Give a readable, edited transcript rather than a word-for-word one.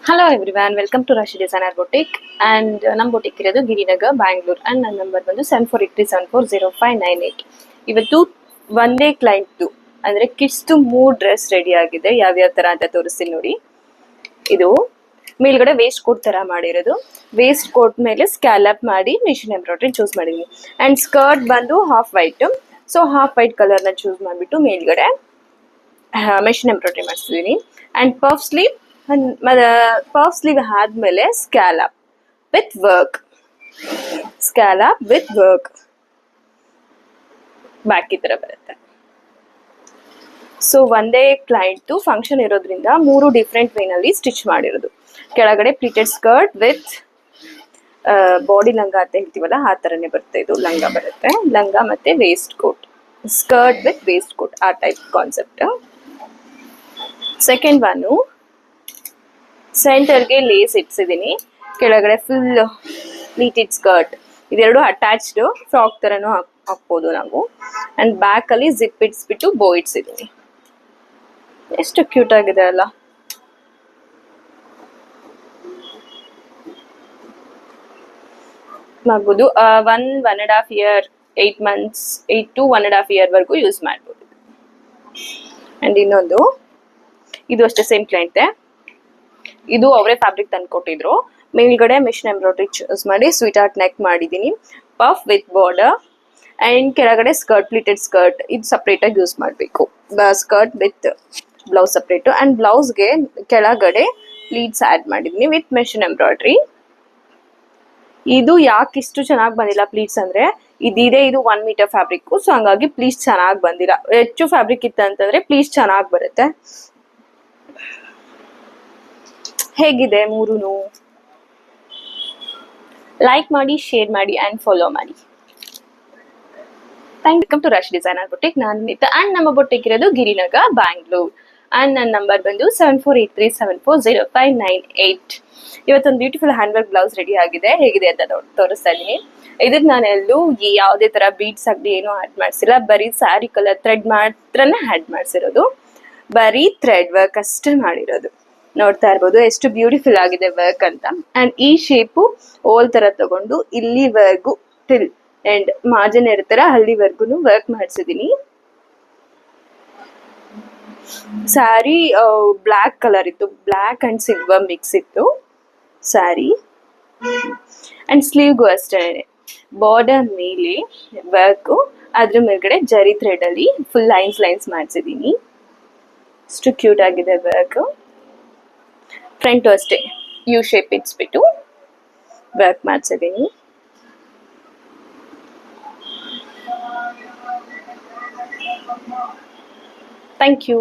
Hello everyone, welcome to Rashi Designer Boutique and ನಮ್ಮ boutique ಇರೋದು Girinagar Bangalore and ನನ್ನ number ಬಂದು 7483740598. ಇವತ್ತು ಒಂದೇ ಕ್ಲೈಂಟ್ ಅಂದ್ರೆ ಕಿಡ್ಸ್ 3 ಡ್ರೆಸ್ ರೆಡಿ ಆಗಿದೆ. ಯಾವ ತರ ಅಂತ ತೋರಿಸ್ತೀನಿ ನೋಡಿ. ಇದು ಮೇಲ್ಗಡೆ ವೇಸ್ಟ್ ಕೋಟ್ ತರ ಮಾಡಿರೋದು. ವೇಸ್ಟ್ ಕೋಟ್ ಮೇಲೆ ಸ್ಕ್ಯಾಲಪ್ ಮಾಡಿ ಮಿಷನ್ ಎಂಬ್ರಾಯ್ಡರಿ ಚೂಸ್ ಮಾಡಿದೀನಿ ಅಂಡ್ ಸ್ಕರ್ಟ್ ಬಂದು half white. So half white colour ನ ಚೂಸ್ ಮಾಡಿಬಿಟ್ಟು ಮೇಲ್ಗಡೆ ಮಿಷನ್ ಎಂಬ್ರಾಯ್ಡರಿ ಮಾಡಿಸಿದೀನಿ ಅಂಡ್ ಪಫ್ ಸ್ಲೀವ್ ಆದ್ಮೇಲೆ ಸ್ಕ್ಯಾಲಪ್ ವಿತ್ ವರ್ಕ್ ಬ್ಯಾಕ್ ಈ ತರ ಬರುತ್ತೆ. ಸೊ ಒಂದೇ ಕ್ಲೈಂಟ್ ಫಂಕ್ಷನ್ ಇರೋದ್ರಿಂದ 3 ಡಿಫ್ರೆಂಟ್ ವೇನಲ್ಲಿ ಸ್ಟಿಚ್ ಮಾಡಿರೋದು. ಕೆಳಗಡೆ ಪ್ಲೀಟೆಡ್ ಸ್ಕರ್ಟ್ ವಿತ್ ಬಾಡಿ ಲಂಗ ಅಂತ ಹೇಳ್ತೀವಲ್ಲ ಆ ತರನೇ ಬರುತ್ತೆ. ಇದು ಲಂಗ ಬರುತ್ತೆ, ಲಂಗ ಮತ್ತೆ waistcoat, skirt with waistcoat ಆ ಟೈಪ್ ಕಾನ್ಸೆಪ್ಟ್. ಸೆಕೆಂಡ್ ಒನ್ ಸೆಂಟರ್ಗೆ ಲೇಸ್ ಇಟ್ಸಿದೀನಿ, ಕೆಳಗಡೆ ಫುಲ್ ಪ್ಲೀಟೆಡ್ ಸ್ಕರ್ಟ್. ಇದೆರಡು ಅಟ್ಯಾಚ್ಡ್ ಫ್ರಾಕ್ ತರನು ಹಾಕ್ಬೋದು ನಾವು. ಅಂಡ್ ಬ್ಯಾಕ್ ಅಲ್ಲಿ ಜಿಪ್ ಇಟ್ಸ್ಬಿಟ್ಟು ಬೋ ಇಟ್ಸಿದೀನಿ. ಎಷ್ಟು ಕ್ಯೂಟ್ ಆಗಿದೆ ಅಲ್ಲ. ಮಾಡ್ಬೋದು 1.5 year 8 months 8 to 1.5 year ವರೆಗೂ ಯೂಸ್ ಮಾಡ್ಬೋದು. ಅಂಡ್ ಇನ್ನೊಂದು ಇದು ಅಷ್ಟೇ ಸೇಮ್ ಕ್ಲೈಂಟ್. ಇದು ಅವರೇ ಫ್ಯಾಬ್ರಿಕ್ ತಂದು ಕೊಟ್ಟಿದ್ರು. ಮೇಲ್ಗಡೆ ಮಿಷನ್ ಎಂಬ್ರಾಯ್ಡರಿ ಚೂಸ್ ಮಾಡಿ ಸ್ವೀಟ್ ಆರ್ಟ್ ನೆಕ್ ಮಾಡಿದೀನಿ, ಪಫ್ ವಿತ್ ಬಾರ್ಡರ್ ಅಂಡ್ ಕೆಳಗಡೆ ಸ್ಕರ್ಟ್ ಪ್ಲೀಟೆಡ್ ಸ್ಕರ್ಟ್. ಇದು ಸಪ್ರೇಟ್ ಆಗಿ ಯೂಸ್ ಮಾಡಬೇಕು. Skirt with blouse separate and ಬ್ಲೌಸ್ಗೆ ಕೆಳಗಡೆ ಪ್ಲೀಟ್ಸ್ ಆಡ್ ಮಾಡಿದೀನಿ ವಿತ್ ಮಿಷನ್ ಎಂಬ್ರಾಯ್ಡರಿ. ಇದು ಯಾಕೆ ಇಷ್ಟು ಚೆನ್ನಾಗಿ ಬಂದಿಲ್ಲ ಪ್ಲೀಟ್ಸ್ ಅಂದ್ರೆ ಇದು 1 ಮೀಟರ್ ಫ್ಯಾಬ್ರಿಕ್. ಸೊ ಹಂಗಾಗಿ ಪ್ಲೀಟ್ಸ್ ಚೆನ್ನಾಗಿ ಬಂದಿಲ್ಲ. ಹೆಚ್ಚು ಫ್ಯಾಬ್ರಿಕ್ ಇತ್ತಂತಂದ್ರೆ ಪ್ಲೀಟ್ಸ್ ಚೆನ್ನಾಗಿ ಬರುತ್ತೆ. ಹೇಗಿದೆ ಮೂರುನು? ಲೈಕ್ ಮಾಡಿ, ಶೇರ್ ಮಾಡಿ ಅಂಡ್ ಫಾಲೋ ಮಾಡಿ. Welcome to rush designer boutique. ನಾನು ನಿತಾ ಅಂಡ್ ನಮ್ಮ ಬುಟಿಕ್ ಇರೋದು ಗಿರಿನಗರ್ ಬ್ಯಾಂಗ್ಳೂರ್ ಅಂಡ್ ನನ್ನ ನಂಬರ್ ಬಂದು 7483740598. ಇವತ್ತೊಂದು beautiful hand work blouse ready ಆಗಿದೆ. ಹೇಗಿದೆ ಅಂತ ತೋರಿಸ್ತಾ ಇದೀನಿ. ಇದಕ್ಕೆ ನಾನು ಎಲ್ಲೂ ಯಾವುದೇ ತರ ಬೀಡ್ಸ್ ಆಗಲಿ ಏನೂ ಆಡ್ ಮಾಡಿಸಿಲ್ಲ. ಬರೀ ಸ್ಯಾರಿ ಕಲರ್ ಥ್ರೆಡ್ ಮಾತ್ರನೇ ಆಡ್ ಮಾಡಿಸಿರೋದು. ಬರೀ ಥ್ರೆಡ್ ವರ್ಕ್ ಅಷ್ಟೇ ಮಾಡಿರೋದು. ನೋಡ್ತಾ ಇರ್ಬೋದು ಎಷ್ಟು ಬ್ಯೂಟಿಫುಲ್ ಆಗಿದೆ ವರ್ಕ್ ಅಂತ. ಅಂಡ್ ಈ ಶೇಪು ಓಲ್ ತರ ತಗೊಂಡು ಇಲ್ಲಿವರೆಗೂ ಟಿಲ್ ಅಂಡ್ ಮಾರ್ಜಿನ್ ಇರ್ತಾರ ಅಲ್ಲಿವರೆಗೂ ವರ್ಕ್ ಮಾಡಿಸಿದೀನಿ. ಸ್ಯಾರಿ ಬ್ಲ್ಯಾಕ್ ಕಲರ್ ಇತ್ತು, ಬ್ಲ್ಯಾಕ್ ಅಂಡ್ ಸಿಲ್ವರ್ ಮಿಕ್ಸ್ ಇತ್ತು ಸ್ಯಾರಿ. ಅಂಡ್ ಸ್ಲೀವ್ಗೂ ಅಷ್ಟೇ ಬಾರ್ಡರ್ ಮೇಲೆ ವರ್ಕ್, ಅದ್ರ ಮೇಲ್ಗಡೆ ಜರಿ ಥ್ರೆಡ್ ಅಲ್ಲಿ ಫುಲ್ ಲೈನ್ಸ್ ಮಾಡಿಸಿದೀನಿ. ಎಷ್ಟು ಕ್ಯೂಟ್ ಆಗಿದೆ ವರ್ಕ್. ಫ್ರಂಟ್ ಅಷ್ಟೇ ಯು ಶೇಪ್ ಇಟ್ಸ್ಬಿಟ್ಟು ವರ್ಕ್ ಮಾಡಿಸಿದೀನಿ. Thank you.